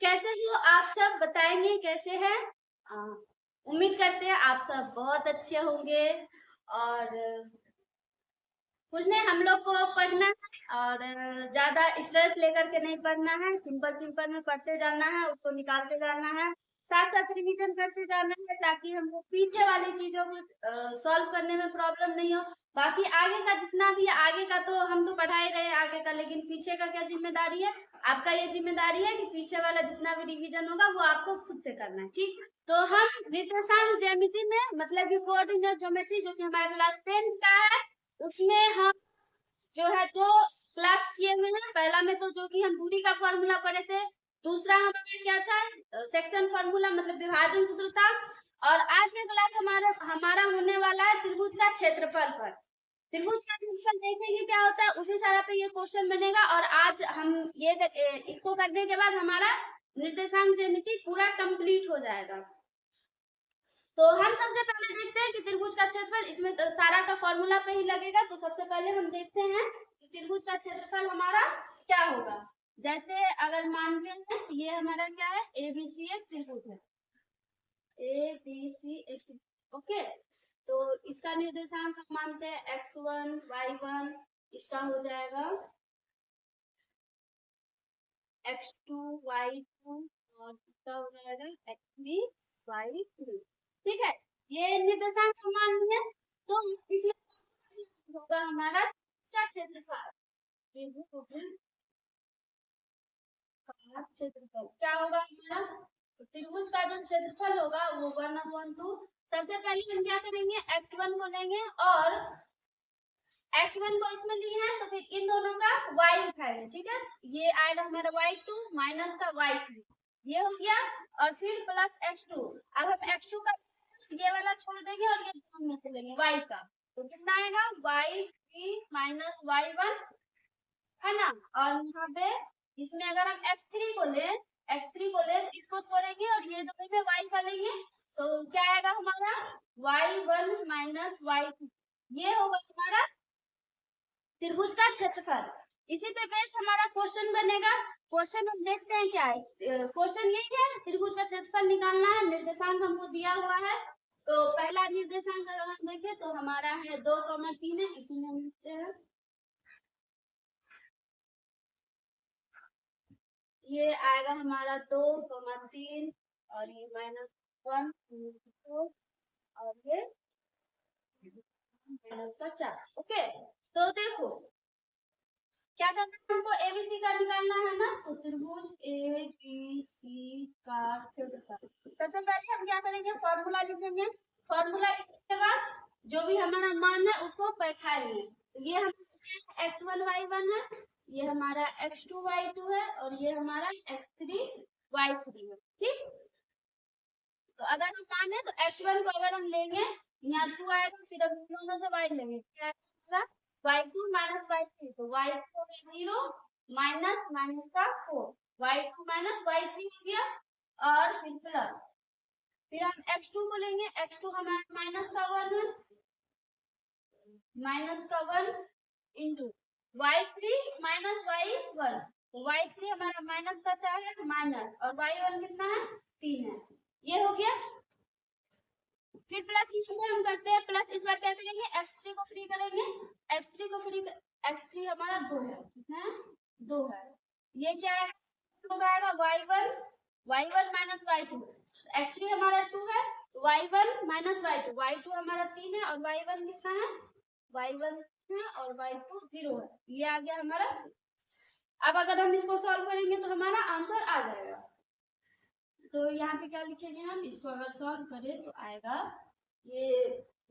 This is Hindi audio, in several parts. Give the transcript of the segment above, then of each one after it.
कैसे हो आप सब? बताएंगे कैसे हैं? आ, उम्मीद करते हैं आप सब बहुत अच्छे होंगे। और कुछ नहीं, हम लोग को पढ़ना है और ज्यादा स्ट्रेस लेकर के नहीं पढ़ना है। सिंपल सिंपल में पढ़ते जाना है, उसको निकालते जाना है, साथ साथ रिवीजन करते जाना है, ताकि हमको पीछे वाली चीजों को सॉल्व करने में प्रॉब्लम नहीं हो। बाकी आगे का जितना भी है, आगे का तो हम तो पढ़ा ही रहे हैं आगे का, लेकिन पीछे का क्या जिम्मेदारी है? आपका ये जिम्मेदारी है कि पीछे वाला जितना भी रिवीजन होगा वो आपको खुद से करना है, ठीक? तो हम निर्देशांक ज्यामिति में, मतलब कि कोऑर्डिनेट ज्योमेट्री, जो कि हमारा क्लास 10 का है, उसमें हम जो है दो क्लास किए हुए हैं। पहला में तो जो कि हम दूरी का फॉर्मूला पढ़े थे, दूसरा हमारा क्या था, सेक्शन फॉर्मूला मतलब विभाजन सूत्र था। और आज का क्लास हमारा हमारा होने वाला है त्रिभुज का क्षेत्रफल पर। त्रिभुज का क्षेत्रफल देखेंगे क्या होता है, उसी सारा पे ये क्वेश्चन बनेगा। और आज हम ये इसको करने के बाद हमारा निर्देशांक ज्यामिति पूरा कंप्लीट हो जाएगा। तो हम सबसे पहले देखते हैं कि त्रिभुज का क्षेत्रफल, इसमें तो सारा का फॉर्मूला पे ही लगेगा। तो सबसे पहले हम देखते हैं कि त्रिभुज का क्षेत्रफल हमारा क्या होगा। जैसे अगर मानते हैं ये हमारा क्या है, एबीसी एक त्रिभुज है, एबीसी एक, ओके। तो इसका निर्देशांक हम मानते हैं x1 y1, इसका हो जाएगा x2 y2, और इसका हो जाएगा x3 y3, ठीक है। ये निर्देशांक हम मान लिए। तो इसमें होगा हमारा इसका क्षेत्रफल, क्षेत्रफल क्या होगा हमारा, तो त्रिभुज का जो क्षेत्रफल होगा वो 1/2। सबसे पहले हम क्या करेंगे, x1 को लेंगे और x1 को इसमें लिए हैं, तो फिर इन दोनों का y उठाएंगे, ठीक है। ये आएगा हमारा y2 माइनस का y3, ये हो गया। और फिर प्लस x2, अब हम x2 का ये वाला छोड़ देंगे और ये दोनों में से लेंगे y का, तो कितना आएगा y3 माइनस y1, है ना। और यहाँ पे इसमें अगर हम x3 को ले तो इसको छोड़ेंगे और ये दोनों में y का लेंगे, तो क्या आएगा हमारा y1 माइनस y2, ये होगा हमारा त्रिभुज का क्षेत्रफल। इसी पे बेस्ड हमारा क्वेश्चन बनेगा। क्वेश्चन हम देखते हैं क्या है। क्वेश्चन यही है, त्रिभुज का क्षेत्रफल निकालना है, निर्देशांक हमको दिया हुआ है। तो पहला निर्देशांक अगर हम देखें तो हमारा है 2,3 है, इसी में हम लिखते हैं। ये आएगा हमारा 2,3, और ये -1 और ये -4, ओके। तो देखो क्या करना है, हमको एबीसी का निकालना है ना। तो त्रिभुज एबीसी का क्षेत्रफल, सबसे पहले हम क्या करेंगे, फॉर्मूला लिखेंगे। फॉर्मूला लिखने के बाद जो भी हमारा मान है उसको बैठाएंगे। तो ये हमारा x1 y1 है, ये हमारा x2 y2 है, और ये हमारा x3 y3 है, ठीक। तो अगर हम माने तो x1 को अगर हम लेंगे, यहाँ 2 आएगा, फिर हम दोनों से y लेंगे, क्या आएगा y2 माइनस y3, तो y2 हो गया 0 माइनस माइनस का 4, y2 माइनस y3 हो गया, और फिर प्लस, फिर हम x2 को लेंगे, x2 हमारा माइनस का 1 है, माइनस का 1 इंटू y3 माइनस y1, तो y3 हमारा माइनस का 4 है, माइनस, और y1 कितना है 3 है, ये हो गया। फिर प्लस हम करते हैं प्लस, इस बार क्या करेंगे, x3 को फ्री करेंगे, x3 को फ्री, x3 हमारा 2 है, कितना है 2 है, ये क्या है आएगा y1 माइनस y2, x3 हमारा 2 है, y1 माइनस y2 हमारा 3 है, और y1 कितना है y1 है, और y2 0 है, ये आ गया हमारा। अब अगर हम इसको सॉल्व करेंगे तो हमारा आंसर आ जाएगा। तो यहाँ पे क्या लिखेंगे हम, इसको अगर सॉल्व करें तो आएगा ये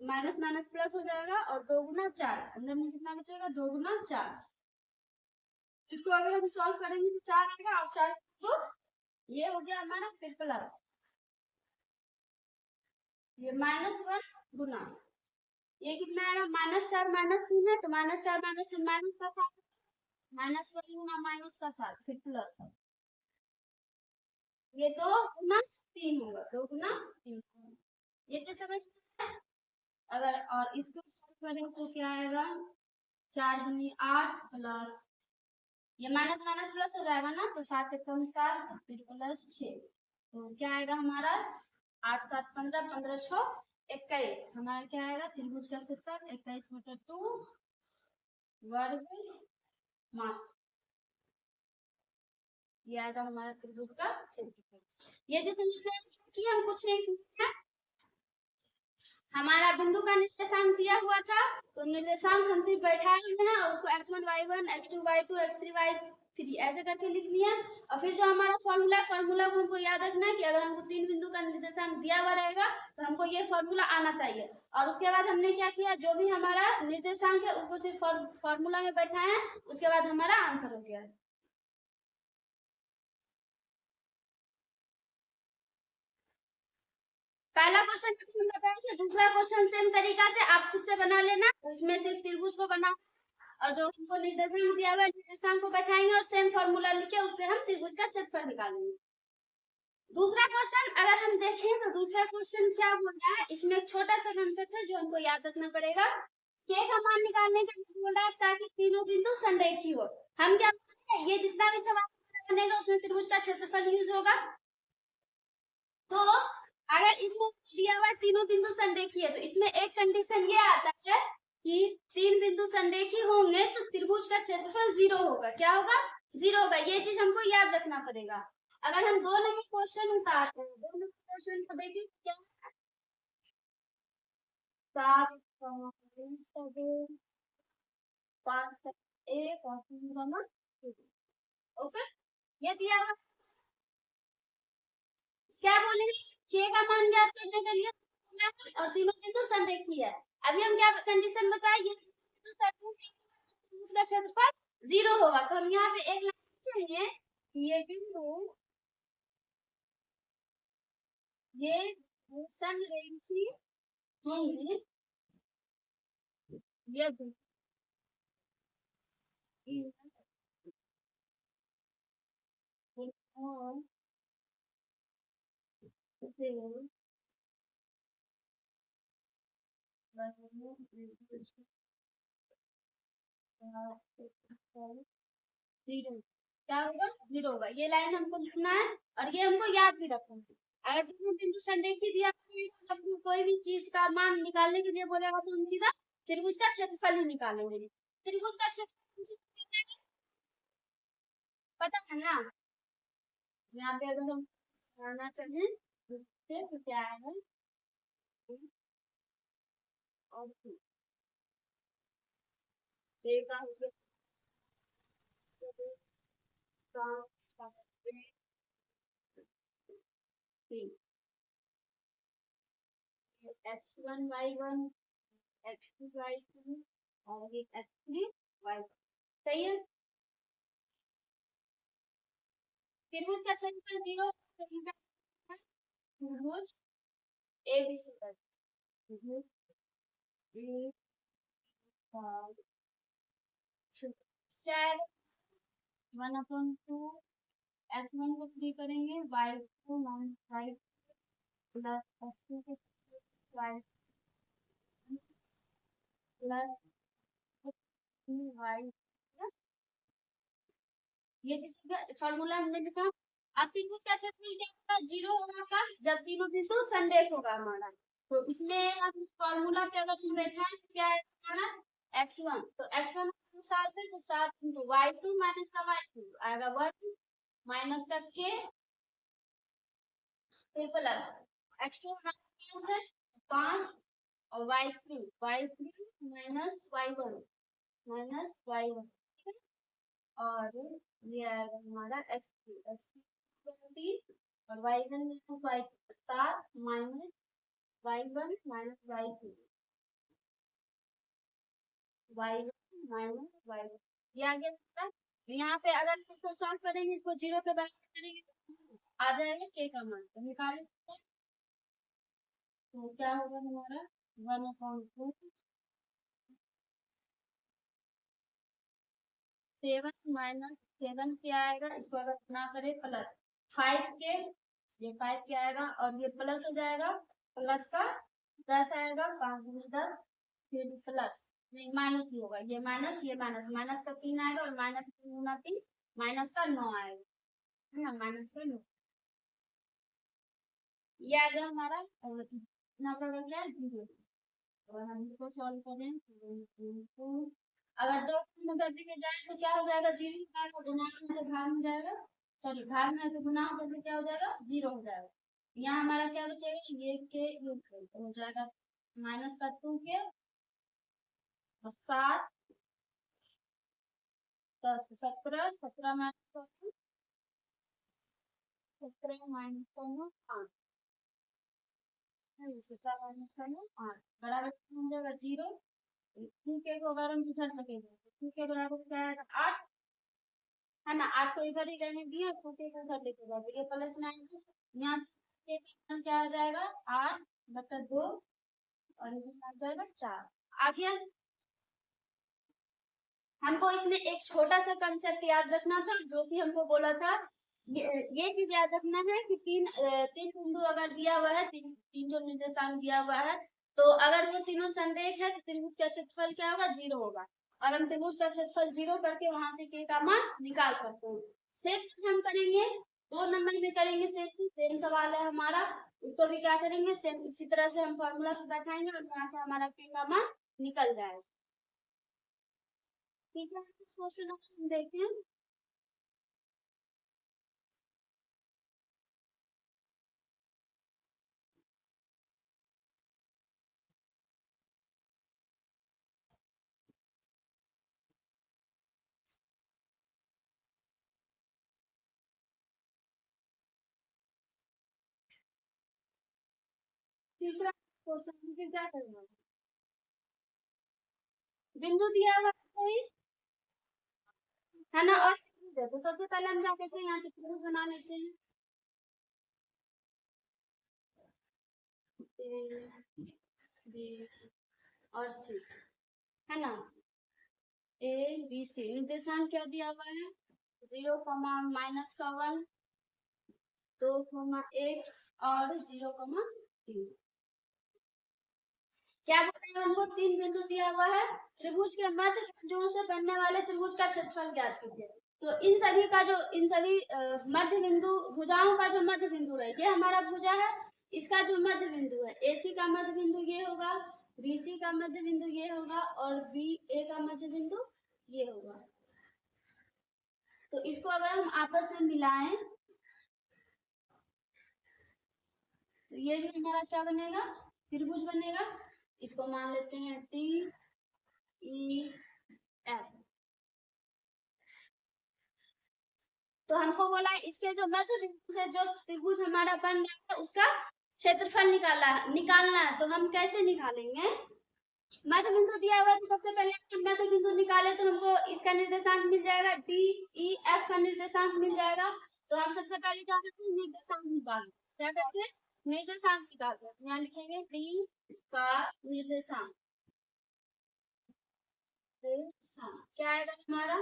माइनस माइनस प्लस हो जाएगा, और 2 गुना 4, अंदर में कितना बचेगा 2 गुना 4। इसको अगर हम सॉल्व करेंगे तो 4 आएगा, और 4 तो ये हो गया हमारा, फिर प्लस ये -1 गुना, ये कितना आएगा -4 -3 है, तो -4 -3 माइनस का 7, -1 गुना माइनस का 7, फिर प्लस, ये 2 गुना 3 होगा, 2 गुना 3, ये चीज समझ। अगर और इसको सॉल्व करें तो क्या आएगा, 4 दूनी 8 प्लस ये माइनस माइनस प्लस हो जाएगा ना, तो 7 एकम 4 फिर प्लस 6, तो क्या आएगा हमारा 8 7 15 15 6 21। हमारा क्या आएगा त्रिभुज का क्षेत्रफल 21/2 वर्ग मात्र। ये आएगा हमारा त्रिभुज का क्षेत्रफल। ये जैसे कि हम कुछ नहीं किया, हमारा बिंदु का निर्देशांक दिया हुआ था, तो निर्देशांक हम सिर्फ बैठाए हुए हैं और उसको x1 y1 x2 y2 x3 y3 ऐसे करके लिख लिया। और फिर जो हमारा फॉर्मूला को हमको याद रखना है कि अगर हमको 3 बिंदु का निर्देशांक दिया हुआ रहेगा तो हमको ये फॉर्मूला आना चाहिए। और उसके बाद हमने क्या किया, जो भी हमारा निर्देशांक है उसको सिर्फ फॉर्मूला में बैठाए, उसके बाद हमारा आंसर हो गया। पहला क्वेश्चन हम बताएंगे, दूसरा क्वेश्चन सेम तरीका से आप खुद से बना लेना, उसमें सिर्फ त्रिभुज को बना और जो हमको निर्देशांक दिया हुआ है निर्देशांक को बैठाएंगे और सेम फॉर्मूला लिखे उससे हम त्रिभुज का क्षेत्रफल निकालेंगे। दूसरा क्वेश्चन अगर हम देखें तो दूसरा क्वेश्चन क्या बोल रहा है, इसमें एक छोटा सा कंसेप्ट है जो हमको याद रखना पड़ेगा। के का मान निकालने के लिए बोल रहा है ताकि तीनों बिंदु संरेखी हो। हम क्या बोलते हैं, ये जितना भी सवाल बनेगा उसमें त्रिभुज का क्षेत्रफल यूज होगा। तो अगर इसमें दिया हुआ तीनों बिंदु संरेखी है तो इसमें एक कंडीशन ये आता है कि 3 बिंदु संरेखी होंगे तो त्रिभुज का क्षेत्रफल 0 होगा। क्या होगा? 0 होगा। ये चीज हमको याद रखना पड़ेगा। अगर हम 2 नंबर क्वेश्चन उतारते हैं, 2 नंबर क्वेश्चन को देखिए क्या 7 7 5 1 और 3 नंबर। ओके, ये दिया हुआ क्या बोले, के का मान ज्ञात करने के लिए और तीनों बिंदु संरेखी है। अभी हम क्या कंडीशन बताए, ये उसका क्षेत्रफल 0 होगा। तो हम यहाँ पे एक लाइन चाहिए कि ये बिंदु ये संरेखी होंगे, ये क्या होगा 0 होगा। ये लाइन हमको लिखना है और ये हमको याद भी रखना है। अगर दोनों बिंदु संरेखित दिया कोई भी चीज का मान निकालने के लिए बोलेगा तो हम सीधा त्रिभुज का क्षेत्रफल ही निकालेंगे। त्रिभुज का क्षेत्रफल पता है ना, यहाँ पे अगर हम करना चाहें तो क्या आएगा और देखा x1 y1 x2 y2 और ये x3 y। सही है। त्रिभुज का क्षेत्रफल 0, त्रिभुज ABC का त्रिभुज A का क्षेत्रफल 1/2 x1 को 3 करेंगे y2 - y प्लस x2 के y प्लस y। ये चीज फॉर्मूला हमने लिखा। अब त्रिभुज का क्षेत्रफल क्या होगा, 0 होगा जब तीनों बिंदु संरेख होगा हमारा। तो इसमें हम फॉर्मूला पे अगर तुम बैठा क्या है हमारा x1, तो x1 7 है तो 7 y2 माइनस का y2 आएगा 1 माइनस का k फिर प्लस x2 है 5 और y3 माइनस y1 और ये आएगा हमारा x3 और y1 y 7 minus y1 minus y2 y1 minus y1 ये आ गया। यहाँ पे अगर इसको सॉल्व करेंगे, इसको 0 के बराबर करेंगे आ जाएगा k का मान, तो निकालें तो क्या होगा हमारा 1/2 7 माइनस 7 क्या आएगा, इसको अगर ना करें प्लस 5 के, ये 5 क्या आएगा और ये प्लस हो जाएगा, प्लस का 10 आएगा 5 × 10 फिर प्लस नहीं माइनस भी होगा, ये माइनस माइनस का 3 आएगा और माइनस 3 गुना 3 माइनस का 9 आएगा, है ना, माइनस का 9। ये आ गया हमारा नंबर बन गया 0। और हम इसको सॉल्व करें तो अगर दो में करने के जाए तो क्या हो जाएगा, 0 हो जाएगा, गुना में तो भाग में जाएगा, सॉरी भाग में तो गुना करके क्या हो जाएगा, 0 हो जाएगा। यहाँ हमारा क्या बचेगा, ये के हो जाएगा माइनस का 2 के और 7 10 17 17 माइनस 17 माइनस 8 8 बराबर हो जाएगा 0। 2 के को अगर हम इधर लगेंगे तो 2 के बराबर क्या आएगा 8, है ना, 8 को इधर ही रहने दिया, 2 के को इधर लेके जाओ, ये प्लस में आएगा, यहाँ से क्या आ जाएगा 8/2 और इधर आ जाएगा 4। आ गया। हमको इसमें एक छोटा सा कंसेप्ट याद रखना था, जो कि हमको बोला था, ये चीज याद रखना है कि तीन बिंदु अगर दिया हुआ है, तीन जो निर्देशांक दिया हुआ है, तो अगर वो तीनों संरेख है तो त्रिभुज का क्षेत्रफल क्या होगा, 0 होगा, और हम त्रिभुज का क्षेत्रफल 0 करके वहां से के का मान निकाल सकते हैं। सेम चीज हम करेंगे 2 नंबर में करेंगे, सेम सवाल है हमारा, उसको भी क्या करेंगे, सेम इसी तरह से हम फॉर्मूला पे बैठाएंगे और यहाँ से हमारा के का मान निकल जाएगा। ठीक है, क्वेश्चन हम देखें। तीसरा क्वेश्चन फिर क्या करना है, बिंदु दिया हुआ कोई, है ना, और तो सबसे पहले हम क्या करते हैं, यहाँ पे त्रिभुज बना लेते हैं, ए बी और सी, है ना, ए बी सी निर्देशांक क्या दिया हुआ है, 0 माइनस का 1 2 1 और 0 3। क्या बोल रहे हैं, हमको 3 बिंदु दिया हुआ है, त्रिभुज के मध्य बिंदुओं से बनने वाले त्रिभुज का क्षेत्रफल ज्ञात कीजिए। तो इन सभी मध्य बिंदु भुजाओं का जो मध्य बिंदु है, ये हमारा भुजा है, इसका जो मध्य बिंदु है, AC का मध्य बिंदु ये होगा, BC का मध्य बिंदु ये होगा और BA का मध्य बिंदु ये होगा। तो इसको अगर हम आपस में मिलाएं तो ये भी हमारा क्या बनेगा, त्रिभुज बनेगा। इसको मान लेते हैं TEF। तो हमको बोला इसके जो मध्य बिंदु से जो त्रिभुज हमारा बन रहा है उसका क्षेत्रफल निकालना है। तो हम कैसे निकालेंगे, मध्य बिंदु दिया हुआ है तो सबसे पहले मध्य बिंदु निकाले तो हमको इसका निर्देशांक मिल जाएगा, DEF का निर्देशांक मिल जाएगा। तो हम सबसे पहले क्या करते हैं, निर्देशांक निकालते, क्या करते हैं, निर्देशांक निकालते हैं। यहाँ लिखेंगे D का निर्देशांक, क्या आएगा हमारा,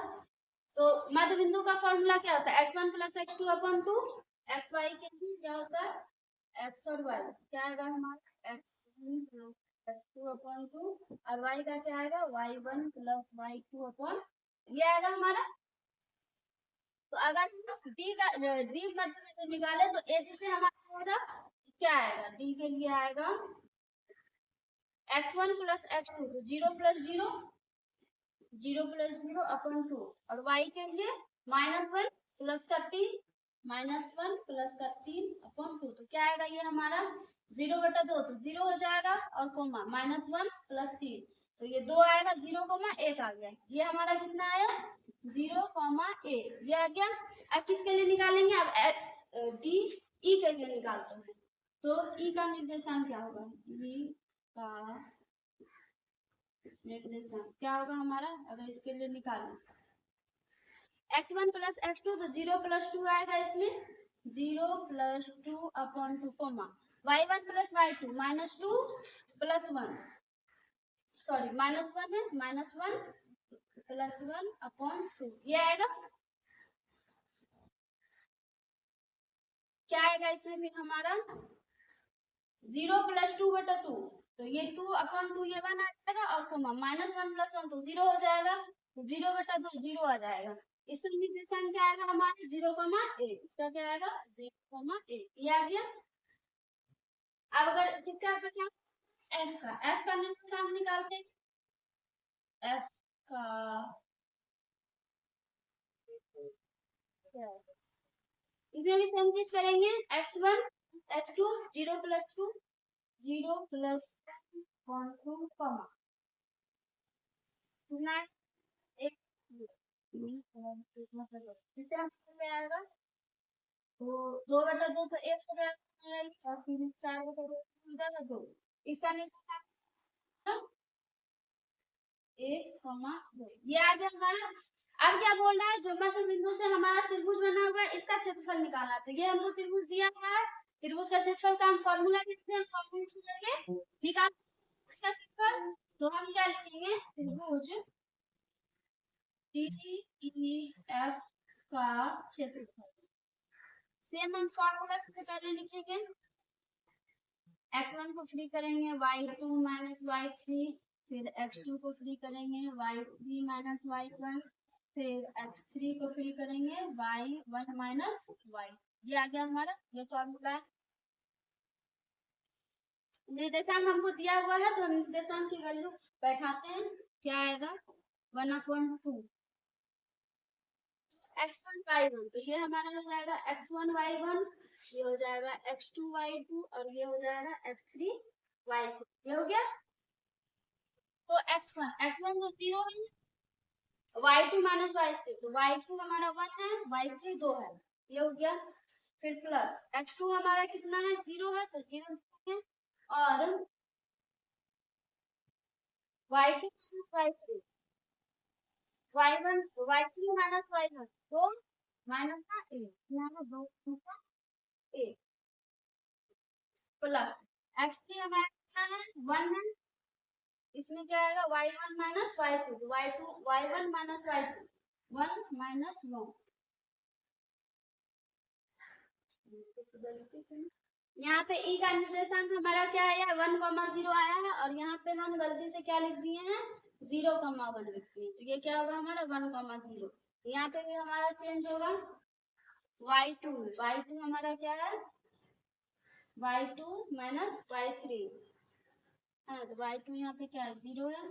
तो मध्य बिंदु का फॉर्मूला क्या होता है, x1 + x2/2, xy के लिए क्या होता है x और y, क्या आएगा हमारा x1 + x2/2 और y का क्या आएगा y1 + y2/, ये आएगा हमारा। तो अगर d मध्य बिंदु निकाले तो AC से हमारा होगा क्या आएगा, d के लिए आएगा x1 + x2, तो 0 + 0 0 + 0/2 और y के लिए -1 + 3 -1 + 3/2। तो क्या आएगा ये हमारा 0/2, तो 0 हो जाएगा और कोमा -1 + 3, तो ये 2 आएगा, 0,1 आ गया। ये हमारा कितना आया 0,1, ये आ गया। अब किसके लिए निकालेंगे, अब डी ई के लिए निकालते हैं। तो ई का निर्देशांक क्या होगा, ई का निर्देशांक क्या होगा हमारा, अगर इसके लिए निकालें x1 + x2, तो 0 + 2 आएगा इसमें, 0 + 2/2 कोमा y1 + y2 -2 + 1, सॉरी -1 है, -1 + 1/2, ये आएगा। क्या आएगा इसमें फिर हमारा 0 + 2/2, तो ये 2/2 ये 1 आ जाएगा और कोमा -1 + 1 तो 0 हो जाएगा, तो 0/2 0 आ जाएगा। इसका निर्देशांक क्या आएगा हमारा 0, इसका क्या आएगा 0, ये आ गया। अब अगर किसका बचा f का निर्देशांक निकालते हैं। f का इसमें भी सेम चीज करेंगे, x1 x2 0 + 2 0 + 1 2 कॉमा कितना एक कितना आएगा, तो 2/2 तो 1 हो जाएगा और फिर 4/2 हो जाएगा 2। इसका निकालना 1, 2 ये आ गया हमारा। अब क्या बोल रहा है, जो मध्य बिंदु से हमारा त्रिभुज बना हुआ है इसका क्षेत्रफल निकालना। तो ये हमको त्रिभुज दिया हुआ है, त्रिभुज का क्षेत्रफल का हम फॉर्मूला लिखते हैं, फॉर्मूला करके निकाल इसका क्षेत्रफल। तो हम क्या लिखेंगे, त्रिभुज DEF का क्षेत्रफल। सेम हम फॉर्मूला सबसे पहले लिखेंगे, x1 को फ्री करेंगे y2 - y3, फिर x2 को फ्री करेंगे y3 - y1, फिर x3 को फ्री करेंगे y1 - y। ये आ गया हमारा, ये फॉर्मूला है। निर्देशांक हमको दिया हुआ है तो हम निर्देशांक की वैल्यू बैठाते हैं, क्या आएगा 1/2 x1 y1, तो ये हमारा हो जाएगा x1 y1, ये हो जाएगा x2 y2 और ये हो जाएगा x3 y2। ये हो गया। तो x1 तो 0 है, y2 - y3 तो y2 हमारा 1 है, y3 2 है, ये हो गया। फिर प्लस x2 हमारा कितना है 0 है तो 0 है, और y2 - y3 y1 y3 - y1 तो माइनस का a यहाँ 2 a प्लस x3 हमारा कितना है 1 है, इसमें क्या आएगा y1 - y2 y1 - y2 1 - 1। यहाँ पे ई का निर्देशांक हमारा क्या आया 1, 0 आया है, और यहाँ पे हम गलती से क्या लिख दिए हैं 0, 1 लिख दिए, तो ये क्या होगा हमारा 1, 0। यहाँ पे भी हमारा चेंज होगा y2 हमारा क्या है y2 - y3 है, तो y2 यहाँ पे क्या है 0 है,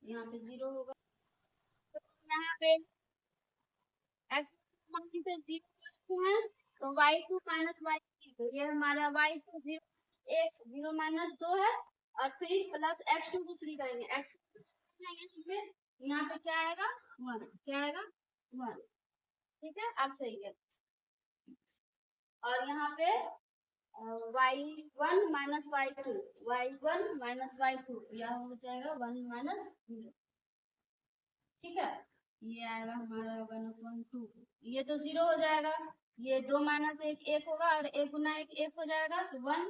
यहाँ पे 0 होगा। तो यहाँ पे x पे 0 है तो y2 - y3, तो ये हमारा y2 0 1 0 - 2 है, और फिर प्लस x2 को फ्री करेंगे, x यहाँ पे क्या आएगा 1, क्या आएगा 1, ठीक है अब सही है। और यहाँ पे y1 - y2 y1 - y2 यह हो जाएगा 1 - 0, ठीक है। ये आएगा हमारा 1/2, ये तो 0 हो जाएगा, ये 2 - 1 1 होगा, और 1 × 1 1 हो जाएगा तो 1,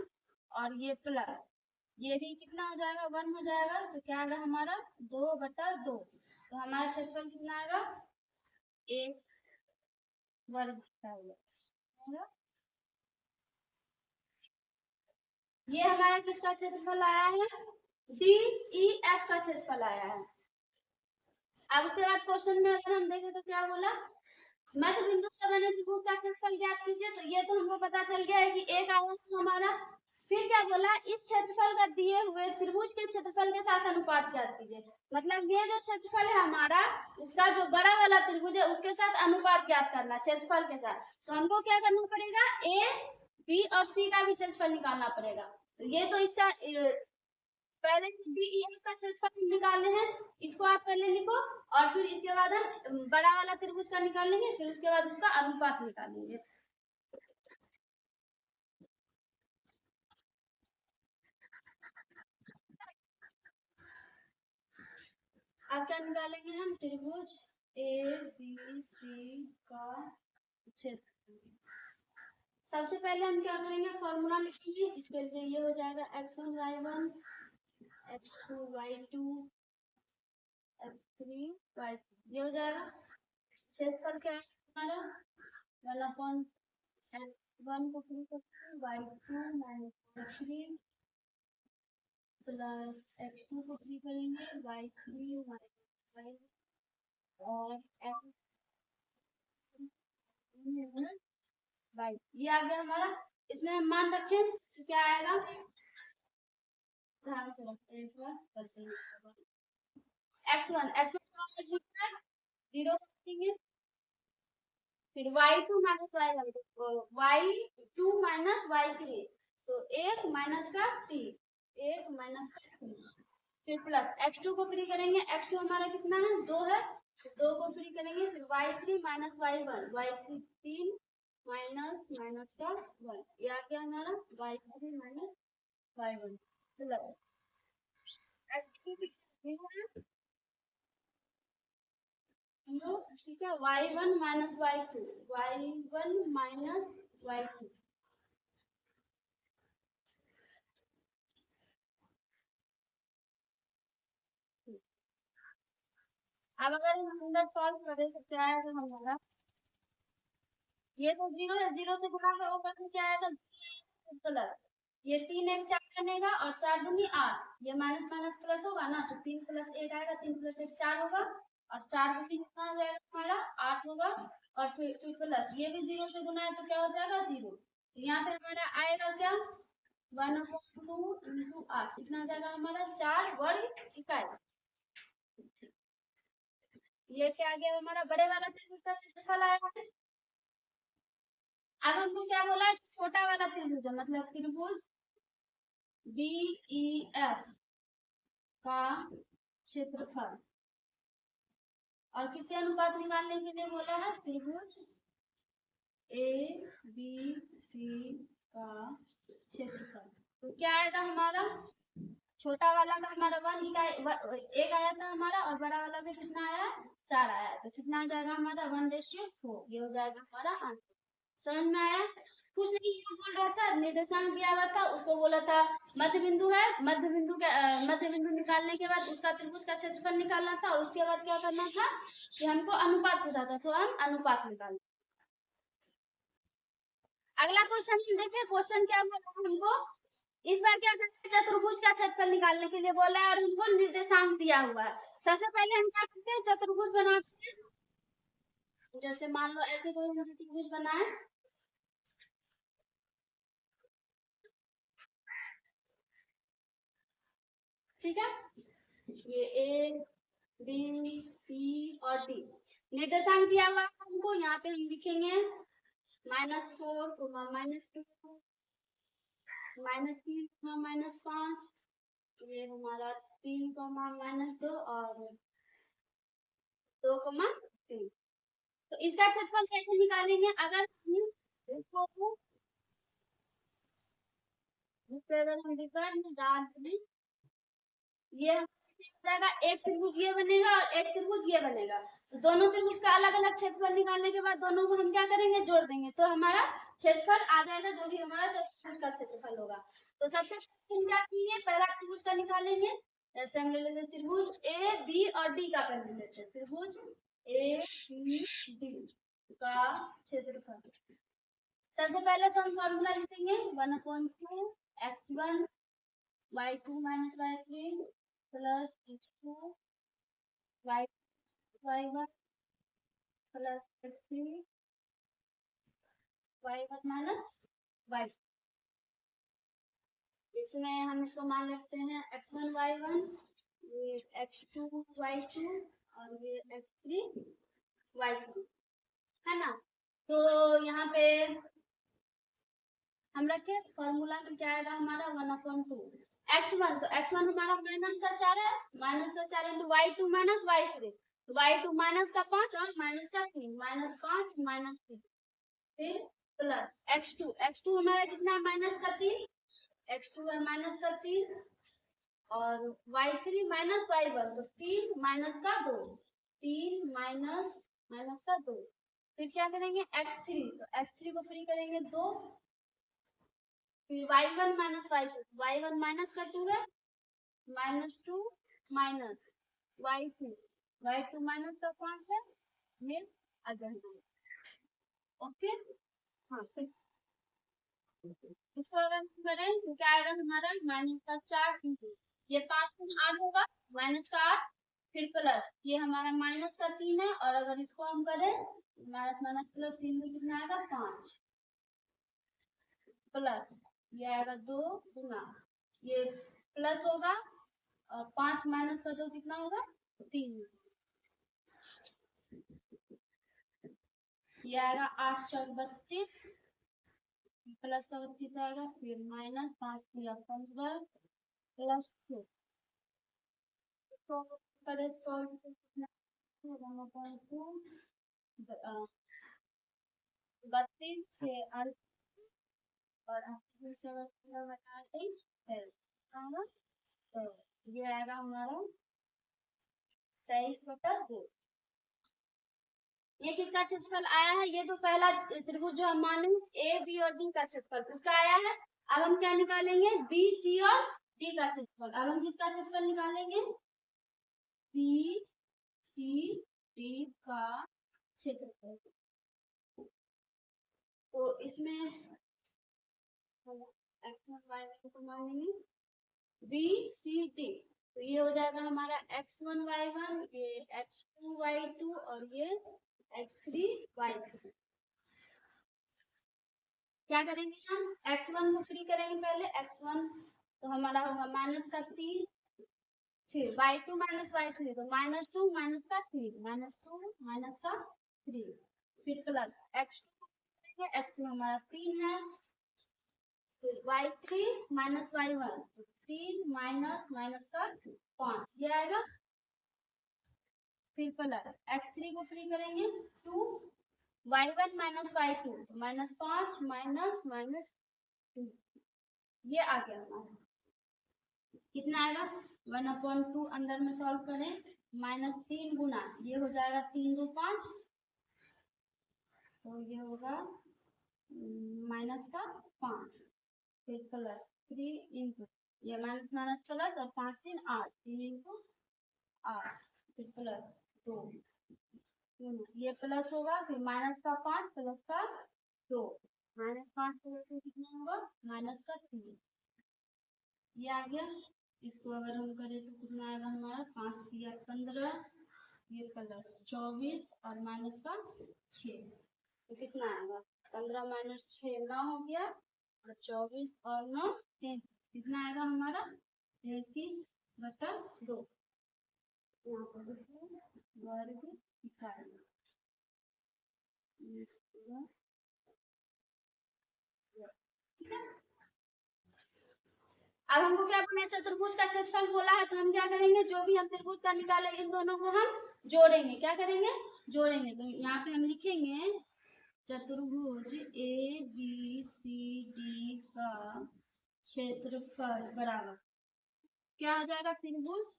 और ये प्लस ये भी कितना हो जाएगा 1 हो जाएगा, तो क्या आएगा हमारा 2/2। तो हमारा क्षेत्रफल कितना आएगा 1 वर्ग आएगा। ये हमारा किसका क्षेत्रफल आया है DEF का क्षेत्रफल आया है। अब उसके बाद क्वेश्चन में अगर हम देखें तो क्या बोला, मध्य बिंदु से बने त्रिभुज का क्षेत्रफल ज्ञात कीजिए। तो ये तो हमको पता चल गया है कि एक आया है हमारा। फिर क्या बोला, इस क्षेत्रफल का दिए हुए त्रिभुज के क्षेत्रफल के साथ अनुपात ज्ञात कीजिए। मतलब ये जो क्षेत्रफल है हमारा, उसका जो बड़ा वाला त्रिभुज है उसके साथ अनुपात ज्ञात करना क्षेत्रफल के साथ। तो हमको क्या करना पड़ेगा, A, B और C का भी क्षेत्रफल निकालना पड़ेगा। तो ये तो इसका पहले DEF का क्षेत्रफल निकालने हैं, इसको आप पहले लिखो, और फिर इसके बाद हम बड़ा वाला त्रिभुज का निकाल लेंगे, फिर उसके बाद उसका अनुपात निकालेंगे। अब क्या निकालेंगे हम, त्रिभुज ABC का क्षेत्रफल। सबसे पहले हम क्या करेंगे, फॉर्मूला लिखेंगे। इसके लिए ये हो जाएगा x1 y1 x2 y2 x3 y3, ये हो जाएगा। क्षेत्रफल क्या है हमारा 1 को फ्री करते हैं y2 - y3 प्लस x2 को 3 करेंगे y3 y और x y ये आ गया हमारा। इसमें हम मान रखें तो क्या आएगा, ध्यान से रखते हैं इस बार करते हैं। x1 0 रखेंगे, फिर y2 minus y2 minus y3 तो 1 माइनस का 3 1 माइनस का 3 फिर प्लस x2 को फ्री करेंगे, x2 हमारा कितना है 2 है, 2 को फ्री करेंगे, फिर y3 minus y1 y3 3 minus minus का 1 ये आ गया हमारा y3 minus y1 plus x2 ठीक है y1 minus y2 y1 minus y2 अब अगर हम अंदर सॉल्व करें तो क्या आएगा हमारा, ये तो 0 है, 0 से गुणा करोगे क्या आएगा प्लस ये 3 1 4 बनेगा और 4 दूनी 8 ये माइनस माइनस प्लस होगा ना तो 3 प्लस 1 आएगा, 3 प्लस 1 4 होगा और 4 दूनी कितना हो जाएगा हमारा 8 होगा और फिर प्लस ये भी 0 से गुना है तो क्या हो जाएगा 0 तो यहाँ पे हमारा आएगा क्या 1/2 into 8 कितना हो जाएगा हमारा 4 वर्ग इकाई। ये क्या आ गया हमारा बड़े वाला त्रिभुज का क्षेत्रफल आया है। अब हमको क्या बोला है छोटा वाला त्रिभुज है मतलब त्रिभुज DEF का क्षेत्रफल और किसी अनुपात निकालने के लिए बोला है त्रिभुज ABC का क्षेत्रफल तो क्या आएगा हमारा छोटा वाला का हमारा 1 इकाई 1 आया था हमारा और बड़ा वाला का कितना आया 4 आया तो कितना आ जाएगा हमारा 1:4 ये हो जाएगा हमारा आंसर। समझ में आया। कुछ नहीं ये बोल रहा था निर्देशांक दिया हुआ था उसको बोला था मध्य बिंदु है मध्य बिंदु निकालने के बाद उसका त्रिभुज का क्षेत्रफल निकालना था और उसके बाद क्या करना था कि हमको अनुपात पूछा था तो हम अनुपात निकाल। अगला क्वेश्चन देखिए क्वेश्चन क्या बोल रहा है हमको इस बार क्या करते हैं चतुर्भुज का क्षेत्रफल निकालने के लिए बोला है और हमको निर्देशांक दिया हुआ है। सबसे पहले हम क्या करते हैं चतुर्भुज बनाते हैं जैसे मान लो ऐसे कोई चतुर्भुज बनाए ठीक है ये A B C और D निर्देशांक दिया हुआ है हमको यहाँ पे हम लिखेंगे -4 -2 -3 -5 ये हमारा 3 -2 और 2 3 तो इसका क्षेत्रफल कैसे निकालेंगे अगर हम विकर्ण डाल दें ये जाएगा एक त्रिभुज ये बनेगा और एक त्रिभुज ये बनेगा तो दोनों त्रिभुज का अलग अलग क्षेत्रफल निकालने के बाद दोनों को हम क्या करेंगे जोड़ देंगे तो हमारा क्षेत्रफल आ जाएगा जो भी हमारा त्रिभुज का क्षेत्रफल होगा। तो सबसे पहले हम क्या करेंगे पहला त्रिभुज का निकालेंगे जैसे हम ले लेते त्रिभुज ए बी और डी का पहले लेते हैं त्रिभुज ए बी डी का क्षेत्रफल सबसे पहले तो हम फॉर्मूला लिखेंगे 1/2 x1 y2 minus y3 plus h2 y1 plus x3 y1 minus y2 इसमें हम इसको मान लेते हैं x1 y1 ये x2 y2 और ये x3 y3 है ना। तो यहाँ पे हम रखे फॉर्मूला में क्या आएगा हमारा 1/2 x1 तो x1 हमारा माइनस का 4 है माइनस का 4 into y2 minus y3 y2 minus का 5 और माइनस का 3 -5 -3 फिर प्लस x2 हमारा कितना है माइनस का 3 x2 है माइनस का 3 और y3 माइनस y1 तो 3 माइनस का 2 3 माइनस माइनस का 2 फिर क्या करेंगे x3 तो x3 को फ्री करेंगे 2 फिर y1 minus y2 y1 minus का 2 है -2 माइनस y2 माइनस का 5 है ये आ जाएगा ओके। हाँ 6 इसको अगर करें तो क्या आएगा हमारा माइनस का 4 इंटू ये 5 3 8 होगा, माइनस का 8, फिर प्लस, ये हमारा माइनस का 3 है, और अगर इसको हम करें माइनस माइनस प्लस 3 में कितना आएगा 5, प्लस ये आएगा 2 गुना, ये प्लस होगा, और 5 माइनस का 2 कितना होगा 3, ये आएगा 8 चौक 32, प्लस का 32 आएगा, फिर माइनस 5 किया 15 प्लस 2, करे 100 32 से और से अगर बता दें तो ये आएगा हमारा 23/2। ये किसका क्षेत्रफल आया है? ये तो पहला त्रिभुज जो हम मानेंगे ए बी और डी का क्षेत्रफल उसका आया है। अब हम क्या निकालेंगे? बी सी और डी का क्षेत्रफल। अब हम किसका क्षेत्रफल निकालेंगे? बी सी डी का क्षेत्रफल। तो इसमें x1 y1 को मान लेंगे बी सी डी, तो ये हो जाएगा हमारा x1 y1, ये x2 y2 और ये x3 y3। क्या करेंगे हम? x1 को फ्री करेंगे पहले, x1 तो हमारा होगा माइनस का 3, फिर y2 माइनस y3 तो -2 माइनस का 3, -2 माइनस का 3, फिर प्लस x2 x हमारा 3 है, फिर y3 माइनस y1 तो 3 माइनस माइनस का 5 ये आएगा, फिर प्लस x3 को फ्री करेंगे 2, y1 माइनस y2 तो -5 माइनस माइनस 2 ये आ गया हमारा। कितना आएगा? 1/2 अंदर में सॉल्व करें, -3 गुना ये हो जाएगा 3 2 5, तो ये होगा माइनस का 5, फिर प्लस 3 इंटू ये माइनस माइनस प्लस और 5 3 8, 3 इंटू 8, फिर प्लस 2 ये प्लस होगा, फिर माइनस का 5 प्लस का 2, -5 प्लस कितना होगा? माइनस का 3 ये आ गया। इसको अगर हम करें तो कितना आएगा हमारा? 5 3 15, ये प्लस 24 और माइनस का 6, तो कितना आएगा? 15 माइनस 6 9 हो गया, और 24 और 9 33, कितना आएगा हमारा? 33/2। यहाँ पर वर्ग इकाई। ठीक है, अब हमको क्या अपने चतुर्भुज का क्षेत्रफल बोला है, तो हम क्या करेंगे? जो भी हम त्रिभुज का निकाले इन दोनों को हम जोड़ेंगे। क्या करेंगे? जोड़ेंगे। तो यहाँ पे हम लिखेंगे चतुर्भुज ए बी सी डी का क्षेत्रफल बराबर क्या हो जाएगा? त्रिभुज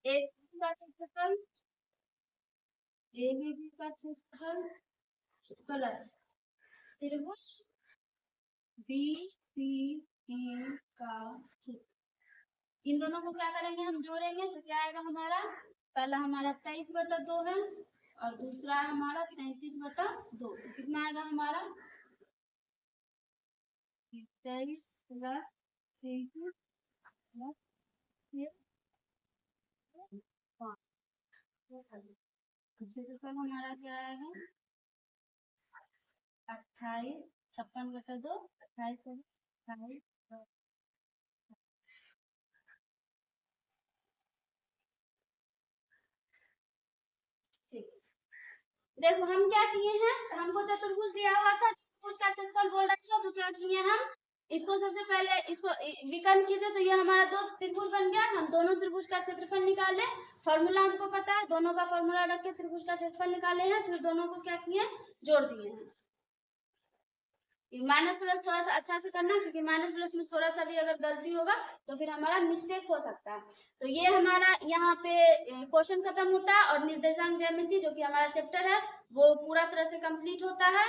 ए का क्षेत्रफल ए बी का क्षेत्रफल प्लस त्रिभुज बी सी डी का क्षेत्रफल। इन दोनों को क्या करेंगे? हम जोड़ेंगे, तो क्या आएगा हमारा? पहला हमारा 23/2 है और दूसरा हमारा 33/2, तो कितना आएगा हमारा? 23 प्लस 33 प्लस 5, क्षेत्रफल हमारा क्या आएगा? 28 56/2, 28 देखो हम क्या किए हैं, हमको चतुर्भुज दिया हुआ था, चतुर्भुज का क्षेत्रफल बोल रखा था, तो क्या किए हम? इसको सबसे पहले इसको विकर्ण कीजिए, तो ये हमारा 2 त्रिभुज बन गया। हम दोनों त्रिभुज का क्षेत्रफल निकाले, फॉर्मूला हमको पता है, दोनों का फॉर्मूला रख के त्रिभुज का क्षेत्रफल निकाले हैं, फिर दोनों को क्या किए? जोड़ दिए हैं। माइनस प्लस थोड़ा सा अच्छा से करना, क्योंकि माइनस प्लस में थोड़ा सा भी अगर गलती होगा तो फिर हमारा मिस्टेक हो सकता है। तो ये हमारा यहाँ पे क्वेश्चन खत्म होता है, और निर्देशांक ज्यामिति जो कि हमारा चैप्टर है वो पूरा तरह से कंप्लीट होता है।